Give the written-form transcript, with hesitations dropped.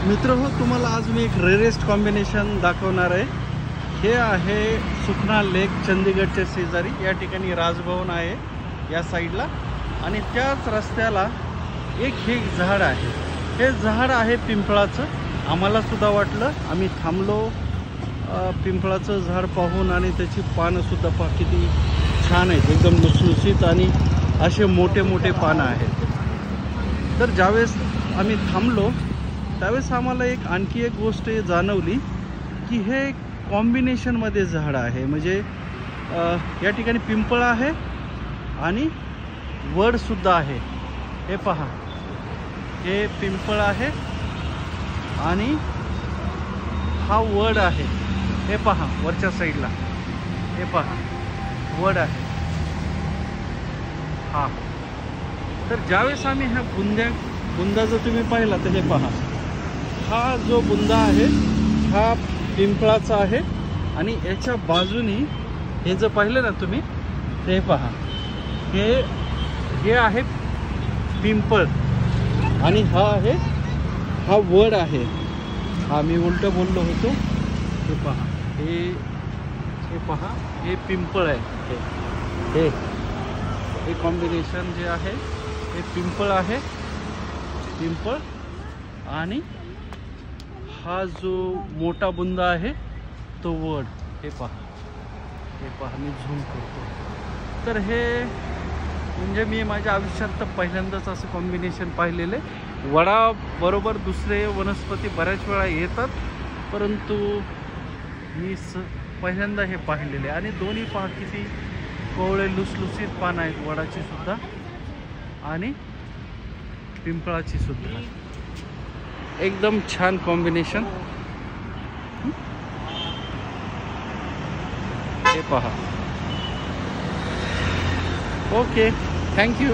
मित्रहो, तुम्हाला आज मी एक रेअरेस्ट कॉम्बिनेशन दाखवणार आहे। हे आहे सुखना लेक, चंदीगडच्या शेजारी। या ठिकाणी राजभवन आहे या साईडला, आणि त्याच रस्त्याला एक हे झाड आहे। हे झाड आहे पिंपळाचं। आम्हाला सुद्धा वाटलं, आम्ही थांबलो पिंपळाचं झाड पाहून, आणि त्याची पानं सुद्धा पहा किती छान आहेत, एकदम लुसलुसीत आणि असे मोठे मोठे पानं आहेत। तर ज्यावेळेस आम्ही थांबलो त्यावेळेस आम्हाला आणखी एक गोष्ट जाणवली की हे कॉम्बिनेशनमध्ये झाड आहे। म्हणजे या ठिकाणी पिंपळ आहे आणि वडसुद्धा आहे। हे पहा, हे पिंपळ आहे आणि हा वड आहे। हे पहा वरच्या साईडला, हे पहा वड आहे हा। तर ज्यावेळेस आम्ही ह्या बुंदा जर तुम्ही पाहिला तर हे पहा, हा जो बुंदा आहे हा पिंपळाचा आहे, आणि याच्या बाजूनी हे जर पाहिलं ना तुम्ही, ते पहा हे आहे पिंपळ, आणि हा वड आहे। हा मी उलट बोललो होतो। हे पहा, हे पहा, हे पिंपळ आहे। हे कॉम्बिनेशन जे आहे हे पिंपळ आहे, पिंपळ, आणि हा जो मोठा बुंदा आहे तो वड। हे पहा मी झूम करतो। तर हे म्हणजे मी माझ्या आयुष्यात तर पहिल्यांदाच असं कॉम्बिनेशन पाहिलेले। वडाबरोबर दुसरे वनस्पती बऱ्याच वेळा येतात, परंतु मी पहिल्यांदा हे पाहिलेले। आणि दोन्ही पहा किती कोवळे लुसलुसीत पानं आहेत, वडाची सुद्धा आणि पिंपळाची सुद्धा। एकदम छान कॉम्बिनेशन। हे पहा। Okay, thank you.